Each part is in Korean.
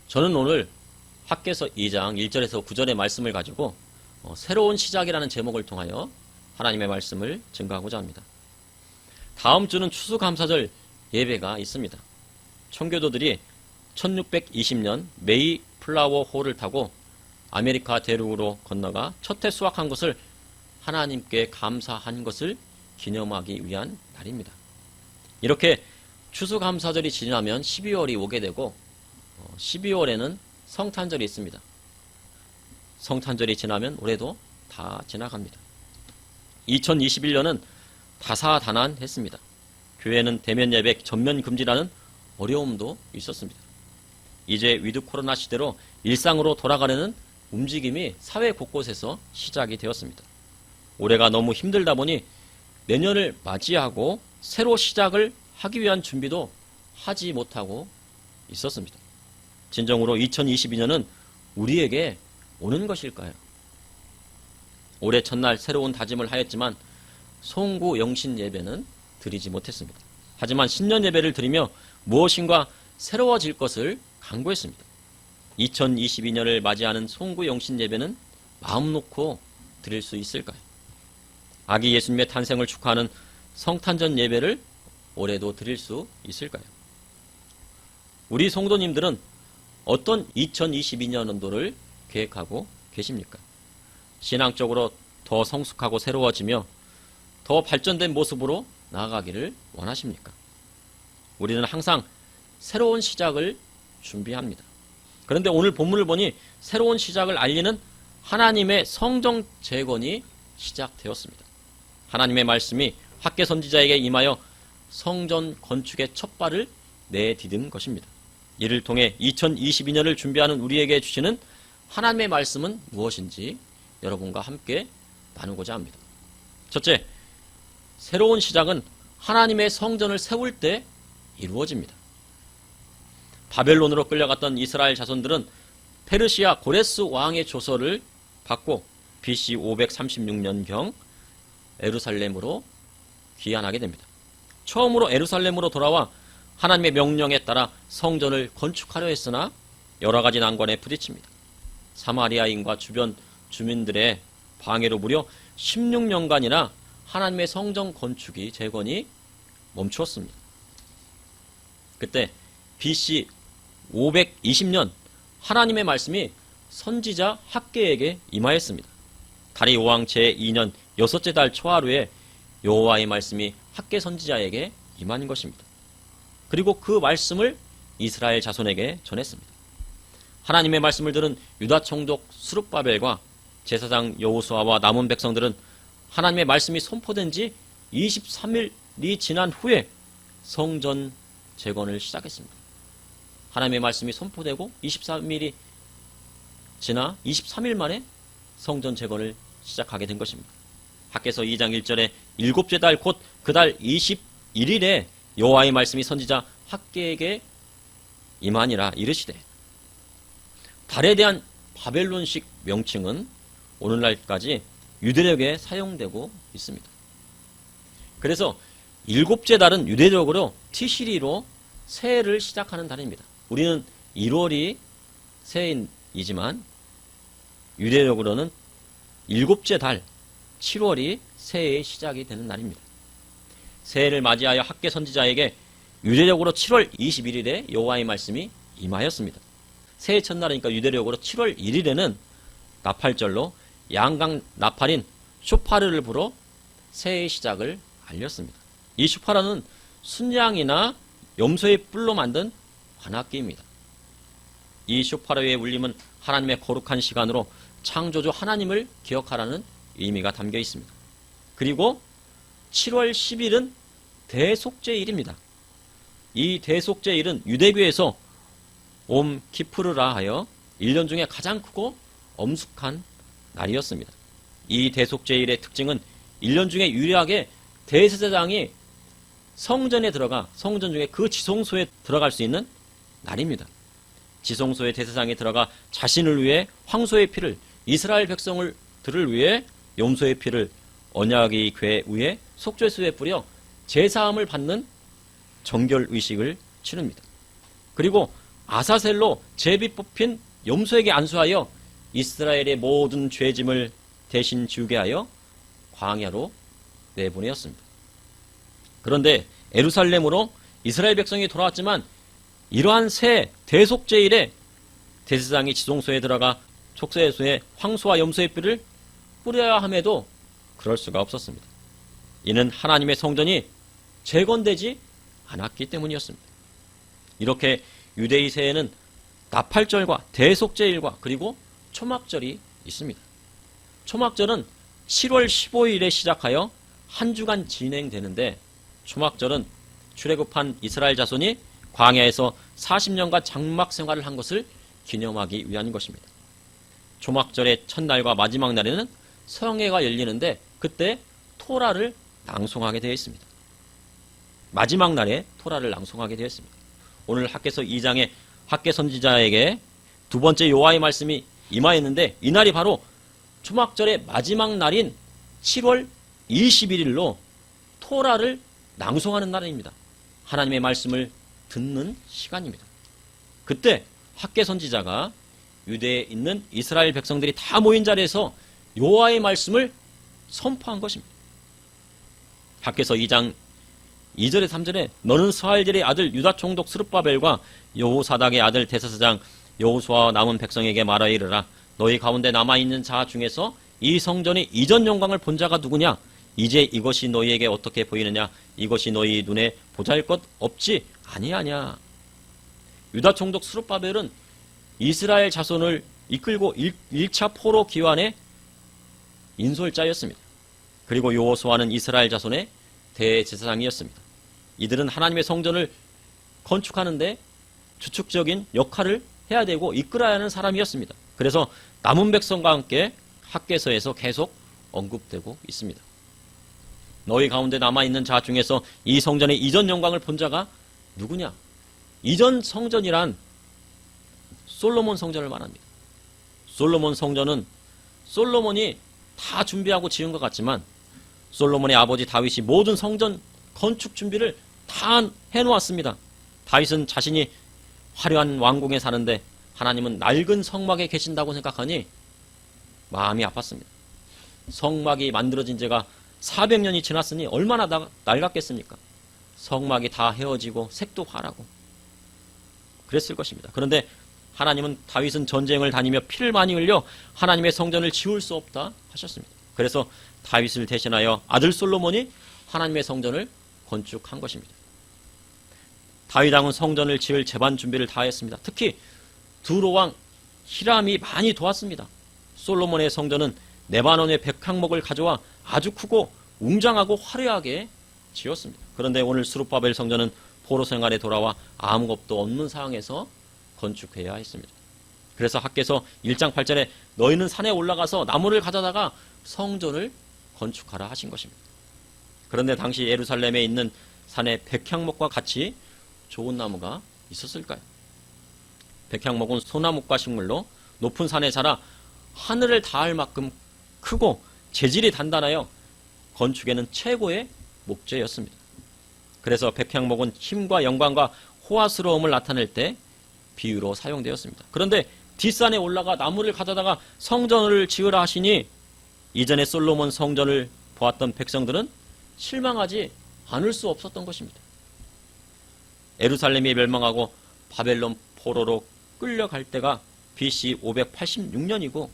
저는 오늘 학개서 2장 1절에서 9절의 말씀을 가지고 새로운 시작이라는 제목을 통하여 하나님의 말씀을 증거하고자 합니다. 다음 주는 추수감사절 예배가 있습니다. 청교도들이 1620년 메이 플라워 호를 타고 아메리카 대륙으로 건너가 첫 해 수확한 것을 하나님께 감사한 것을 기념하기 위한 날입니다. 이렇게 추수감사절이 지나면 12월이 오게 되고 12월에는 성탄절이 있습니다. 성탄절이 지나면 올해도 다 지나갑니다. 2021년은 다사다난했습니다. 교회는 대면 예배 전면 금지라는 어려움도 있었습니다. 이제 위드 코로나 시대로 일상으로 돌아가려는 움직임이 사회 곳곳에서 시작이 되었습니다. 올해가 너무 힘들다 보니 내년을 맞이하고 새로 시작을 하기 위한 준비도 하지 못하고 있었습니다. 진정으로 2022년은 우리에게 오는 것일까요? 올해 첫날 새로운 다짐을 하였지만 송구 영신 예배는 드리지 못했습니다. 하지만 신년 예배를 드리며 무엇인가 새로워질 것을 강구했습니다. 2022년을 맞이하는 송구 영신 예배는 마음 놓고 드릴 수 있을까요? 아기 예수님의 탄생을 축하하는 성탄절 예배를 올해도 드릴 수 있을까요? 우리 성도님들은 어떤 2022년도를 계획하고 계십니까? 신앙적으로 더 성숙하고 새로워지며 더 발전된 모습으로 나아가기를 원하십니까? 우리는 항상 새로운 시작을 준비합니다. 그런데 오늘 본문을 보니 새로운 시작을 알리는 하나님의 성전 재건이 시작되었습니다. 하나님의 말씀이 학개 선지자에게 임하여 성전 건축의 첫 발을 내디딘 것입니다. 이를 통해 2022년을 준비하는 우리에게 주시는 하나님의 말씀은 무엇인지 여러분과 함께 나누고자 합니다. 첫째, 새로운 시작은 하나님의 성전을 세울 때 이루어집니다. 바벨론으로 끌려갔던 이스라엘 자손들은 페르시아 고레스 왕의 조서를 받고 BC 536년경 에루살렘으로 귀환하게 됩니다. 처음으로 에루살렘으로 돌아와 하나님의 명령에 따라 성전을 건축하려 했으나 여러 가지 난관에 부딪힙니다. 사마리아인과 주변 주민들의 방해로 무려 16년간이나 하나님의 성전 건축이 재건이 멈추었습니다. 그때 BC 520년 하나님의 말씀이 선지자 학개에게 임하였습니다. 다리오 왕 제2년 6째 달 초하루에 여호와의 말씀이 학개 선지자에게 임한 것입니다. 그리고 그 말씀을 이스라엘 자손에게 전했습니다. 하나님의 말씀을 들은 유다 총독 스룹바벨과 제사장 여호수아와 남은 백성들은 하나님의 말씀이 선포된 지 23일이 지난 후에 성전 재건을 시작했습니다. 하나님의 말씀이 선포되고 23일이 지나 23일 만에 성전 재건을 시작하게 된 것입니다. 학개서 2장 1절에 일곱째 달 곧 그 달 21일에 여호와의 말씀이 선지자 학개에게 임하니라 이르시되, 달에 대한 바벨론식 명칭은 오늘날까지 유대력에 사용되고 있습니다. 그래서 일곱째 달은 유대적으로 티시리로 새해를 시작하는 달입니다. 우리는 1월이 새해이지만 유대적으로는 일곱째 달 7월이 새해의 시작이 되는 날입니다. 새해를 맞이하여 학개 선지자에게 유대적으로 7월 21일에 여호와의 말씀이 임하였습니다. 새해 첫날이니까 유대적으로 7월 1일에는 나팔절로 양강 나팔인 쇼파르를 불어 새해의 시작을 알렸습니다. 이 쇼파르는 순양이나 염소의 뿔로 만든 관악기입니다. 이 쇼파르의 울림은 하나님의 거룩한 시간으로 창조주 하나님을 기억하라는 의미가 담겨 있습니다. 그리고 7월 10일은 대속죄일입니다. 이 대속죄일은 유대교에서 옴 키푸르라 하여 1년 중에 가장 크고 엄숙한 날이었습니다. 이 대속죄일의 특징은 1년 중에 유일하게 대제사장이 성전에 들어가 성전 중에 그 지성소에 들어갈 수 있는 날입니다. 지성소에 대제사장이 들어가 자신을 위해 황소의 피를, 이스라엘 백성들을 위해 염소의 피를 언약의 궤 위에 속죄수에 뿌려 제사함을 받는 정결 의식을 치릅니다. 그리고 아사셀로 제비 뽑힌 염소에게 안수하여 이스라엘의 모든 죄짐을 대신 지우게 하여 광야로 내보내었습니다. 그런데 예루살렘으로 이스라엘 백성이 돌아왔지만 이러한 새 대속죄일에 대제사장이 지성소에 들어가 촉새소에 황소와 염소의 뼈를 뿌려야 함에도 그럴 수가 없었습니다. 이는 하나님의 성전이 재건되지 않았기 때문이었습니다. 이렇게 유대의 새해에는 나팔절과 대속죄일과 그리고 초막절이 있습니다. 초막절은 7월 15일에 시작하여 한 주간 진행되는데 초막절은 출애굽한 이스라엘 자손이 광야에서 40년간 장막 생활을 한 것을 기념하기 위한 것입니다. 초막절의 첫날과 마지막 날에는 성회가 열리는데 그때 토라를 낭송하게 되어 있습니다. 마지막 날에 토라를 낭송하게 되어 있습니다. 오늘 학개서 2장에 학개 선지자에게 두 번째 여호와의 말씀이 임하였는데 이날이 바로 초막절의 마지막 날인 7월 21일로 토라를 낭송하는 날입니다. 하나님의 말씀을 듣는 시간입니다. 그때 학개 선지자가 유대에 있는 이스라엘 백성들이 다 모인 자리에서 여호와의 말씀을 선포한 것입니다. 학개서 2장 2절에 3절에 너는 스알겔의 아들 유다 총독 스룹바벨과 여호사닥의 아들 대사사장 여호수아와 남은 백성에게 말하여 이르라. 너희 가운데 남아있는 자 중에서 이 성전의 이전 영광을 본 자가 누구냐? 이제 이것이 너희에게 어떻게 보이느냐? 이것이 너희 눈에 보잘것 없지 아니하냐? 유다 총독 스룹바벨은 이스라엘 자손을 이끌고 1차 포로 기환의 인솔자였습니다. 그리고 여호수아는 이스라엘 자손의 대제사장이었습니다. 이들은 하나님의 성전을 건축하는데 주축적인 역할을 해야 되고 이끌어야 하는 사람이었습니다. 그래서 남은 백성과 함께 학개서에서 계속 언급되고 있습니다. 너희 가운데 남아있는 자 중에서 이 성전의 이전 영광을 본 자가 누구냐? 이전 성전이란 솔로몬 성전을 말합니다. 솔로몬 성전은 솔로몬이 다 준비하고 지은 것 같지만 솔로몬의 아버지 다윗이 모든 성전 건축 준비를 다 해놓았습니다. 다윗은 자신이 화려한 왕궁에 사는데 하나님은 낡은 성막에 계신다고 생각하니 마음이 아팠습니다. 성막이 만들어진 지가 400년이 지났으니 얼마나 낡았겠습니까? 성막이 다 헤어지고 색도 화라고 그랬을 것입니다. 그런데 하나님은 다윗은 전쟁을 다니며 피를 많이 흘려 하나님의 성전을 지울 수 없다 하셨습니다. 그래서 다윗을 대신하여 아들 솔로몬이 하나님의 성전을 건축한 것입니다. 다윗 왕은 성전을 지을 제반 준비를 다 했습니다. 특히 두로 왕 히람이 많이 도왔습니다. 솔로몬의 성전은 레바논의 백향목을 가져와 아주 크고 웅장하고 화려하게 지었습니다. 그런데 오늘 스룹바벨 성전은 포로 생활에 돌아와 아무것도 없는 상황에서 건축해야 했습니다. 그래서 학개서 1장 8절에 너희는 산에 올라가서 나무를 가져다가 성전을 건축하라 하신 것입니다. 그런데 당시 예루살렘에 있는 산에 백향목과 같이 좋은 나무가 있었을까요? 백향목은 소나무과 식물로 높은 산에 자라 하늘을 닿을 만큼 크고 재질이 단단하여 건축에는 최고의 목재였습니다. 그래서 백향목은 힘과 영광과 호화스러움을 나타낼 때 비유로 사용되었습니다. 그런데 뒷산에 올라가 나무를 가져다가 성전을 지으라 하시니 이전에 솔로몬 성전을 보았던 백성들은 실망하지 않을 수 없었던 것입니다. 예루살렘이 멸망하고 바벨론 포로로 끌려갈 때가 BC 586년이고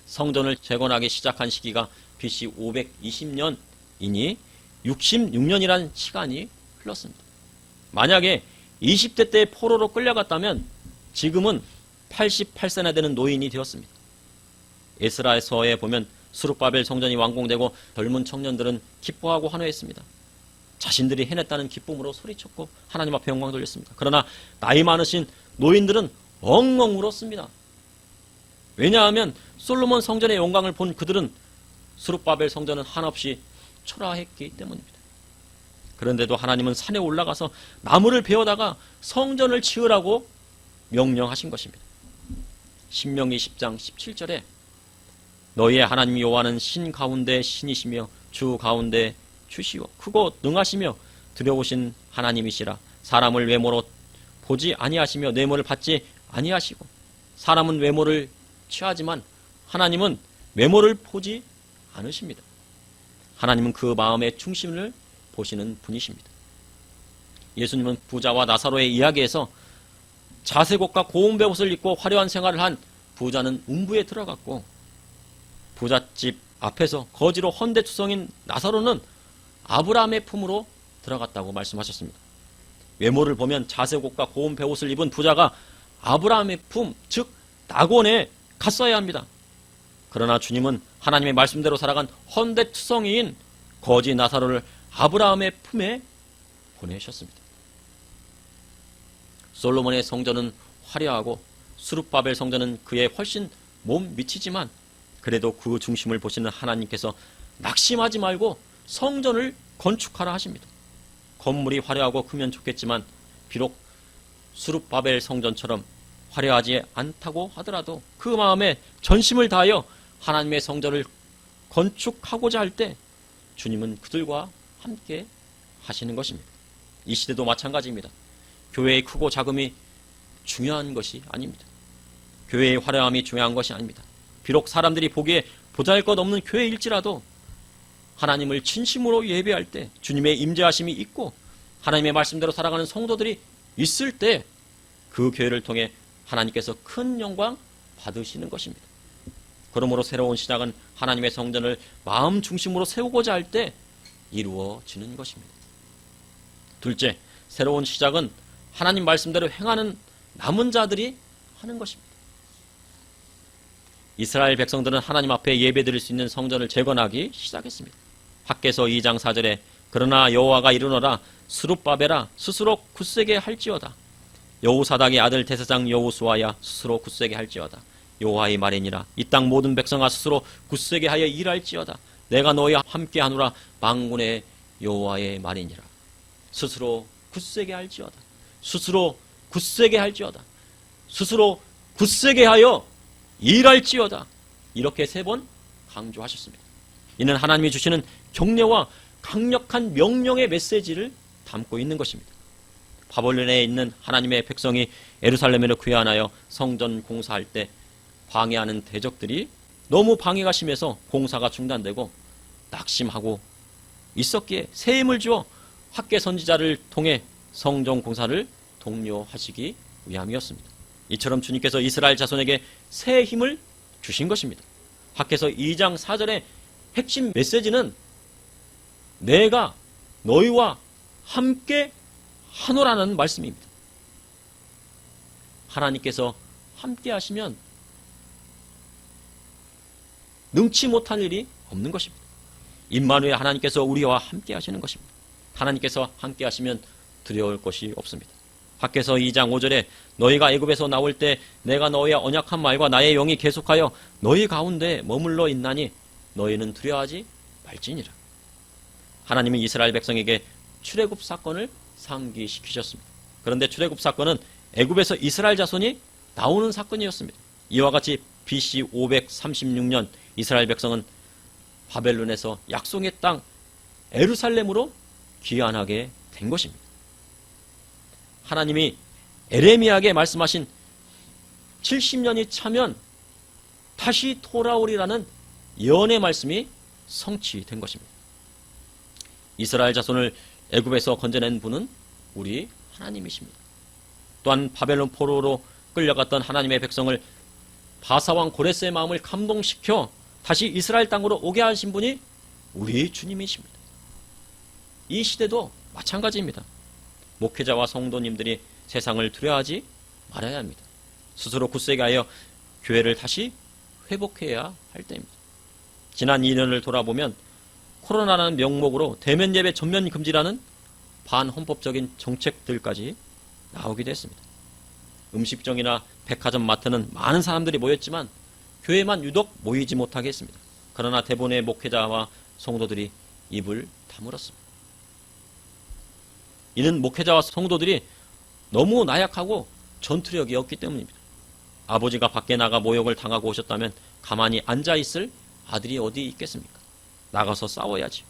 성전을 재건하기 시작한 시기가 BC 520년이니 66년이라는 시간이 흘렀습니다. 만약에 20대 때 포로로 끌려갔다면 지금은 88세나 되는 노인이 되었습니다. 에스라서에 보면 스룹바벨 성전이 완공되고 젊은 청년들은 기뻐하고 환호했습니다. 자신들이 해냈다는 기쁨으로 소리쳤고 하나님 앞에 영광 돌렸습니다. 그러나 나이 많으신 노인들은 엉엉 울었습니다. 왜냐하면 솔로몬 성전의 영광을 본 그들은 스룹바벨 성전은 한없이 초라했기 때문입니다. 그런데도 하나님은 산에 올라가서 나무를 베어다가 성전을 지으라고 명령하신 것입니다. 신명기 10장 17절에 너희의 하나님 여호와는 신 가운데 신이시며 주 가운데 주시오 크고 능하시며 두려우신 하나님이시라 사람을 외모로 보지 아니하시며 뇌물을 받지 아니하시고, 사람은 외모를 취하지만 하나님은 외모를 보지 않으십니다. 하나님은 그 마음의 중심을 보시는 분이십니다. 예수님은 부자와 나사로의 이야기에서 자색옷과 고운 베옷을 입고 화려한 생활을 한 부자는 음부에 들어갔고, 부잣집 앞에서 거지로 헌데투성인 나사로는 아브라함의 품으로 들어갔다고 말씀하셨습니다. 외모를 보면 자색옷과 고운 베옷을 입은 부자가 아브라함의 품, 즉 낙원에 갔어야 합니다. 그러나 주님은 하나님의 말씀대로 살아간 헌데투성이인 거지 나사로를 아브라함의 품에 보내셨습니다. 솔로몬의 성전은 화려하고 스룹바벨 성전은 그에 훨씬 못 미치지만, 그래도 그 중심을 보시는 하나님께서 낙심하지 말고 성전을 건축하라 하십니다. 건물이 화려하고 크면 좋겠지만 비록 스룹바벨 성전처럼 화려하지 않다고 하더라도 그 마음에 전심을 다하여 하나님의 성전을 건축하고자 할 때 주님은 그들과 함께 하시는 것입니다. 이 시대도 마찬가지입니다. 교회의 크고 작음이 중요한 것이 아닙니다. 교회의 화려함이 중요한 것이 아닙니다. 비록 사람들이 보기에 보잘것없는 교회일지라도 하나님을 진심으로 예배할 때 주님의 임재하심이 있고 하나님의 말씀대로 살아가는 성도들이 있을 때 그 교회를 통해 하나님께서 큰 영광 받으시는 것입니다. 그러므로 새로운 시작은 하나님의 성전을 마음 중심으로 세우고자 할 때 이루어지는 것입니다. 둘째, 새로운 시작은 하나님 말씀대로 행하는 남은 자들이 하는 것입니다. 이스라엘 백성들은 하나님 앞에 예배드릴 수 있는 성전을 재건하기 시작했습니다. 학개서 2장 4절에 그러나 여호와가 이르노라 스룹바벨아 스스로 굳세게 할지어다. 여호사닥의 아들 대제사장 여호수아야 스스로 굳세게 할지어다. 여호와의 말이니라 이 땅 모든 백성아 스스로 굳세게 하여 일할지어다. 내가 너희와 함께하노라 만군의 여호와의 말이니라. 스스로 굳세게 할지어다. 스스로 굳세게 할지어다. 스스로 굳세게 하여 일할지어다. 이렇게 3번 강조하셨습니다. 이는 하나님이 주시는 격려와 강력한 명령의 메시지를 담고 있는 것입니다. 바벨론에 있는 하나님의 백성이 예루살렘으로 귀환하여 성전 공사할 때 방해하는 대적들이 너무 방해가 심해서 공사가 중단되고 낙심하고 있었기에 새 힘을 주어 학개 선지자를 통해 성전 공사를 독려하시기 위함이었습니다. 이처럼 주님께서 이스라엘 자손에게 새 힘을 주신 것입니다. 학개서 2장 4절의 핵심 메시지는 내가 너희와 함께 하노라는 말씀입니다. 하나님께서 함께 하시면 능치 못할 일이 없는 것입니다. 임마누엘 하나님께서 우리와 함께 하시는 것입니다. 하나님께서 함께 하시면 두려울 것이 없습니다. 학개서 2장 5절에 너희가 애굽에서 나올 때 내가 너희와 언약한 말과 나의 영이 계속하여 너희 가운데 머물러 있나니 너희는 두려워하지 말지니라. 하나님은 이스라엘 백성에게 출애굽 사건을 상기시키셨습니다. 그런데 출애굽 사건은 애굽에서 이스라엘 자손이 나오는 사건이었습니다. 이와 같이 BC 536년 이스라엘 백성은 바벨론에서 약속의 땅 예루살렘으로 귀환하게 된 것입니다. 하나님이 에레미야에게 말씀하신 70년이 차면 다시 돌아오리라는 예언의 말씀이 성취된 것입니다. 이스라엘 자손을 애굽에서 건져낸 분은 우리 하나님이십니다. 또한 바벨론 포로로 끌려갔던 하나님의 백성을 바사왕 고레스의 마음을 감동시켜 다시 이스라엘 땅으로 오게 하신 분이 우리 주님이십니다. 이 시대도 마찬가지입니다. 목회자와 성도님들이 세상을 두려워하지 말아야 합니다. 스스로 굳세게 하여 교회를 다시 회복해야 할 때입니다. 지난 2년을 돌아보면 코로나라는 명목으로 대면 예배 전면 금지라는 반헌법적인 정책들까지 나오기도 했습니다. 음식점이나 백화점 마트는 많은 사람들이 모였지만 교회만 유독 모이지 못하게 했습니다. 그러나 대부분의 목회자와 성도들이 입을 다물었습니다. 이는 목회자와 성도들이 너무 나약하고 전투력이 없기 때문입니다. 아버지가 밖에 나가 모욕을 당하고 오셨다면 가만히 앉아있을 아들이 어디 있겠습니까? 나가서 싸워야지.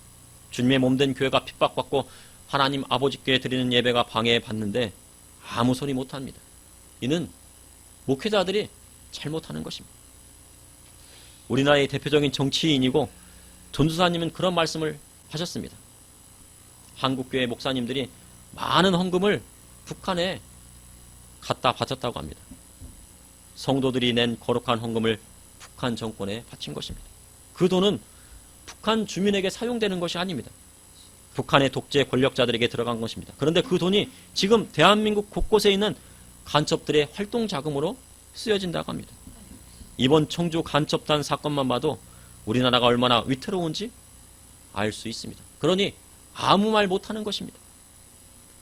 주님의 몸된 교회가 핍박받고 하나님 아버지께 드리는 예배가 방해받는데 아무 소리 못합니다. 이는 목회자들이 잘못하는 것입니다. 우리나라의 대표적인 정치인이고 전도사님은 그런 말씀을 하셨습니다. 한국교회 목사님들이 많은 헌금을 북한에 갖다 바쳤다고 합니다. 성도들이 낸 거룩한 헌금을 북한 정권에 바친 것입니다. 그 돈은 북한 주민에게 사용되는 것이 아닙니다. 북한의 독재 권력자들에게 들어간 것입니다. 그런데 그 돈이 지금 대한민국 곳곳에 있는 간첩들의 활동 자금으로 쓰여진다고 합니다. 이번 청주 간첩단 사건만 봐도 우리나라가 얼마나 위태로운지 알 수 있습니다. 그러니 아무 말 못하는 것입니다.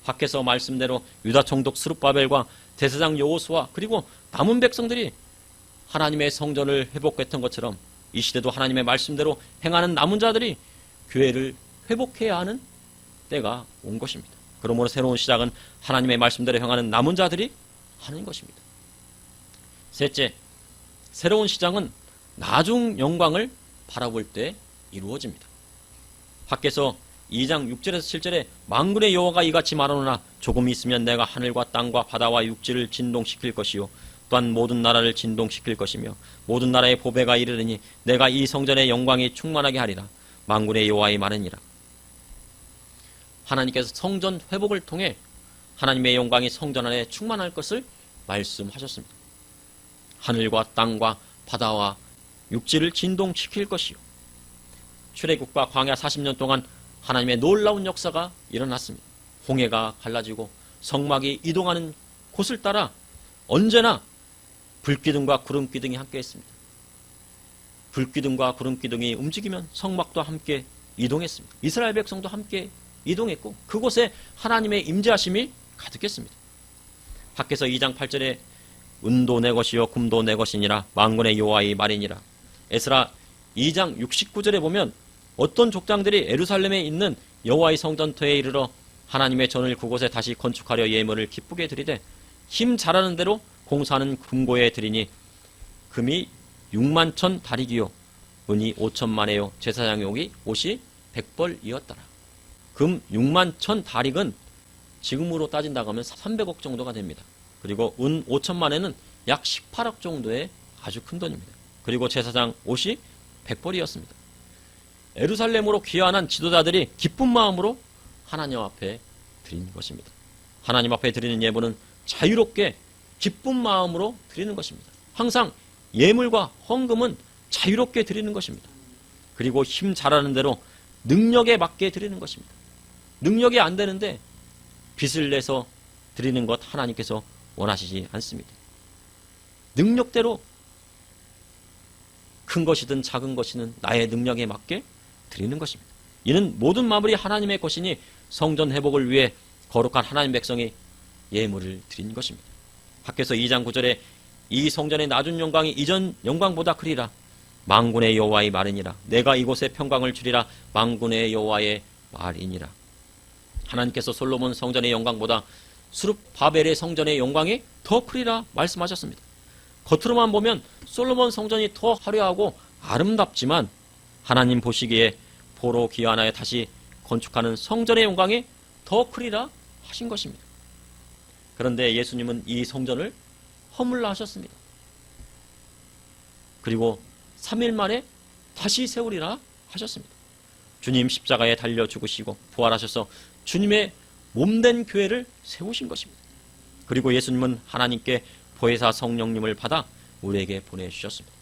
밖에서 말씀대로 유다 총독 스룹바벨과 대제사장 여호수아 그리고 남은 백성들이 하나님의 성전을 회복했던 것처럼 이 시대도 하나님의 말씀대로 행하는 남은 자들이 교회를 회복해야 하는 때가 온 것입니다. 그러므로 새로운 시작은 하나님의 말씀대로 행하는 남은 자들이 하는 것입니다. 셋째, 새로운 시작은 나중 영광을 바라볼 때 이루어집니다. 밖에서 2장 6절에서 7절에 만군의 여호와가 이같이 말하노라 조금 있으면 내가 하늘과 땅과 바다와 육지를 진동시킬 것이요 또한 모든 나라를 진동시킬 것이며 모든 나라의 보배가 이르르니 내가 이 성전의 영광이 충만하게 하리라 만군의 여호와의 말이니라. 하나님께서 성전 회복을 통해 하나님의 영광이 성전 안에 충만할 것을 말씀하셨습니다. 하늘과 땅과 바다와 육지를 진동시킬 것이요. 출애굽과 광야 40년 동안 하나님의 놀라운 역사가 일어났습니다. 홍해가 갈라지고 성막이 이동하는 곳을 따라 언제나 불기둥과 구름기둥이 함께 했습니다. 불기둥과 구름기둥이 움직이면 성막도 함께 이동했습니다. 이스라엘 백성도 함께 이동했고 그곳에 하나님의 임재하심이 가득했습니다. 밖에서 2장 8절에 은도 내 것이요 금도 내 것이니라 만군의 여호와의 말이니라. 에스라 2장 69절에 보면 어떤 족장들이 예루살렘에 있는 여호와의 성전터에 이르러 하나님의 전을 그곳에 다시 건축하려 예물을 기쁘게 드리되 힘 잘하는 대로 공사하는 금고에 드리니 금이 6만 천 다리기요 은이 5천만에요 제사장의 옷이 100벌이었더라. 금 6만 천 다릭은 지금으로 따진다고 하면 300억 정도가 됩니다. 그리고 은 5천만에는 약 18억 정도의 아주 큰 돈입니다. 그리고 제사장 옷이 100벌이었습니다. 예루살렘으로 귀환한 지도자들이 기쁜 마음으로 하나님 앞에 드린 것입니다. 하나님 앞에 드리는 예물은 자유롭게 기쁜 마음으로 드리는 것입니다. 항상 예물과 헌금은 자유롭게 드리는 것입니다. 그리고 힘 잘하는 대로 능력에 맞게 드리는 것입니다. 능력이 안 되는데 빚을 내서 드리는 것 하나님께서 원하시지 않습니다. 능력대로 큰 것이든 작은 것이든 나의 능력에 맞게 드리는 것입니다. 이는 모든 만물이 하나님의 것이니 성전 회복을 위해 거룩한 하나님 백성이 예물을 드린 것입니다. 밖에서 2장 9절에 이 성전의 낮은 영광이 이전 영광보다 크리라 만군의 여호와의 말이니라 내가 이곳에 평강을 주리라 만군의 여호와의 말이니라. 하나님께서 솔로몬 성전의 영광보다 스룹바벨의 성전의 영광이 더 크리라 말씀하셨습니다. 겉으로만 보면 솔로몬 성전이 더 화려하고 아름답지만 하나님 보시기에 보로 귀환하여 다시 건축하는 성전의 영광이 더 크리라 하신 것입니다. 그런데 예수님은 이 성전을 허물라 하셨습니다. 그리고 3일 만에 다시 세우리라 하셨습니다. 주님 십자가에 달려 죽으시고 부활하셔서 주님의 몸된 교회를 세우신 것입니다. 그리고 예수님은 하나님께 보혜사 성령님을 받아 우리에게 보내주셨습니다.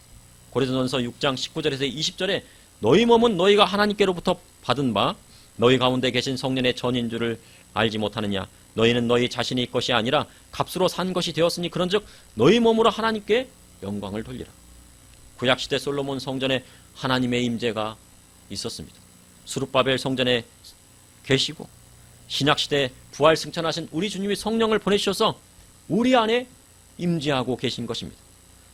고린도전서 6장 19절에서 20절에 너희 몸은 너희가 하나님께로부터 받은 바 너희 가운데 계신 성령의 전인 줄을 알지 못하느냐. 너희는 너희 자신의 것이 아니라 값으로 산 것이 되었으니 그런즉 너희 몸으로 하나님께 영광을 돌리라. 구약시대 솔로몬 성전에 하나님의 임재가 있었습니다. 스룹바벨 성전에 계시고 신약시대 부활 승천하신 우리 주님이 성령을 보내주셔서 우리 안에 임재하고 계신 것입니다.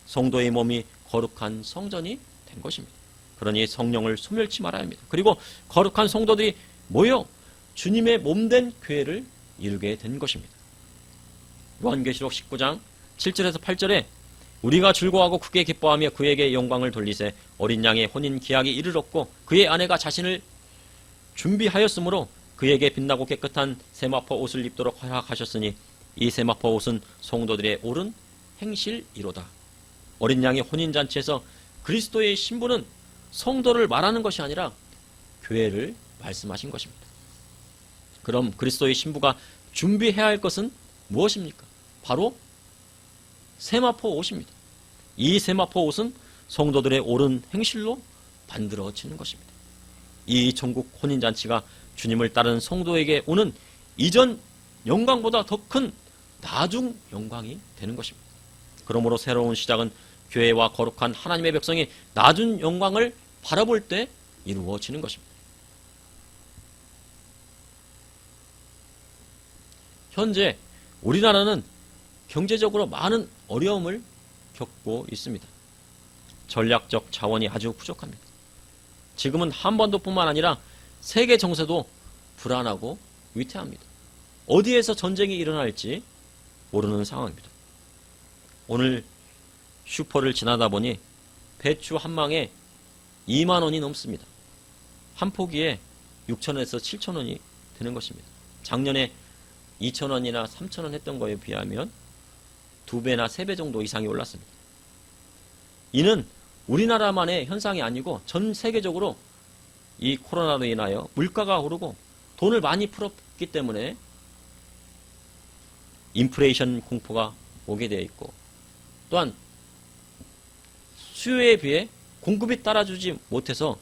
성도의 몸이 거룩한 성전이 된 것입니다. 그러니 성령을 소멸치 말아야 합니다. 그리고 거룩한 성도들이 모여 주님의 몸된 교회를 이루게 된 것입니다. 요한계시록 19장 7절에서 8절에 우리가 즐거워하고 크게 기뻐하며 그에게 영광을 돌리세 어린 양의 혼인 기약이 이르렀고 그의 아내가 자신을 준비하였으므로 그에게 빛나고 깨끗한 세마포 옷을 입도록 허락하셨으니 이 세마포 옷은 성도들의 옳은 행실이로다. 어린 양의 혼인잔치에서 그리스도의 신부는 성도를 말하는 것이 아니라 교회를 말씀하신 것입니다. 그럼 그리스도의 신부가 준비해야 할 것은 무엇입니까? 바로 세마포 옷입니다. 이 세마포 옷은 성도들의 옳은 행실로 만들어지는 것입니다. 이 전국 혼인잔치가 주님을 따르는 성도에게 오는 이전 영광보다 더 큰 나중 영광이 되는 것입니다. 그러므로 새로운 시작은 교회와 거룩한 하나님의 백성이 나중 영광을 바라볼 때 이루어지는 것입니다. 현재 우리나라는 경제적으로 많은 어려움을 겪고 있습니다. 전략적 자원이 아주 부족합니다. 지금은 한반도뿐만 아니라 세계 정세도 불안하고 위태합니다. 어디에서 전쟁이 일어날지 모르는 상황입니다. 오늘 슈퍼를 지나다 보니 배추 한 망에 2만 원이 넘습니다. 한 포기에 6,000원에서 7,000원이 되는 것입니다. 작년에 2,000원이나 3,000원 했던 거에 비하면 2배나 3배 정도 이상이 올랐습니다. 이는 우리나라만의 현상이 아니고 전 세계적으로 이 코로나로 인하여 물가가 오르고 돈을 많이 풀었기 때문에 인플레이션 공포가 오게 되어 있고, 또한 수요에 비해 공급이 따라주지 못해서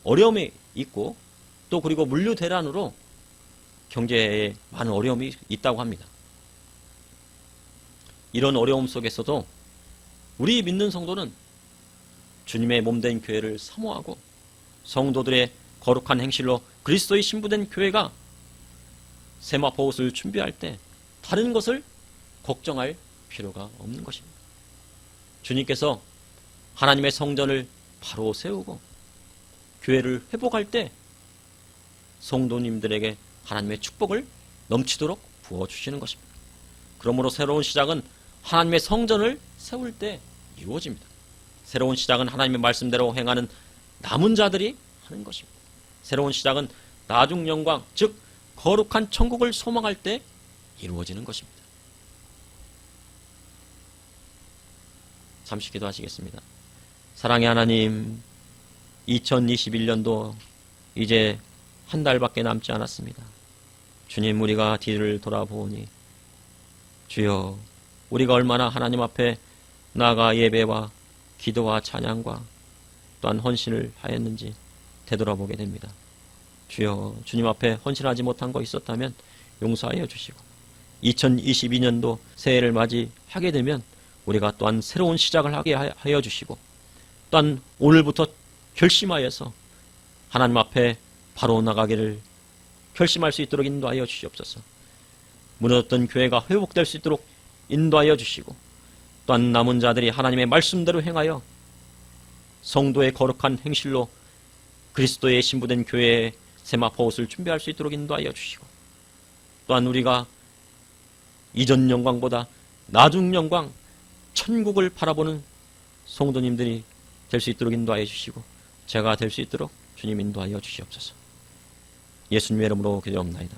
어려움이 있고, 또 그리고 물류 대란으로 경제에 많은 어려움이 있다고 합니다. 이런 어려움 속에서도 우리 믿는 성도는 주님의 몸된 교회를 사모하고 성도들의 거룩한 행실로 그리스도의 신부된 교회가 세마포 옷을 준비할 때 다른 것을 걱정할 필요가 없는 것입니다. 주님께서 하나님의 성전을 바로 세우고 교회를 회복할 때 성도님들에게 하나님의 축복을 넘치도록 부어주시는 것입니다. 그러므로 새로운 시작은 하나님의 성전을 세울 때 이루어집니다. 새로운 시작은 하나님의 말씀대로 행하는 남은 자들이 하는 것입니다. 새로운 시작은 나중 영광, 즉 거룩한 천국을 소망할 때 이루어지는 것입니다. 잠시 기도하시겠습니다. 사랑의 하나님, 2021년도 이제 한 달밖에 남지 않았습니다. 주님, 우리가 뒤를 돌아보니 주여, 우리가 얼마나 하나님 앞에 나아가 예배와 기도와 찬양과 또한 헌신을 하였는지 되돌아보게 됩니다. 주여, 주님 앞에 헌신하지 못한 거 있었다면 용서하여 주시고 2022년도 새해를 맞이하게 되면 우리가 또한 새로운 시작을 하게 하여 주시고, 또한 오늘부터 결심하여서 하나님 앞에 바로 나가기를 결심할 수 있도록 인도하여 주시옵소서. 무너졌던 교회가 회복될 수 있도록 인도하여 주시고, 또한 남은 자들이 하나님의 말씀대로 행하여 성도의 거룩한 행실로 그리스도의 신부된 교회의 세마포 옷을 준비할 수 있도록 인도하여 주시고, 또한 우리가 이전 영광보다 나중 영광, 천국을 바라보는 성도님들이 될 수 있도록 인도하여 주시고, 제가 될 수 있도록 주님 인도하여 주시옵소서. 예수님의 이름으로 기도합나이다.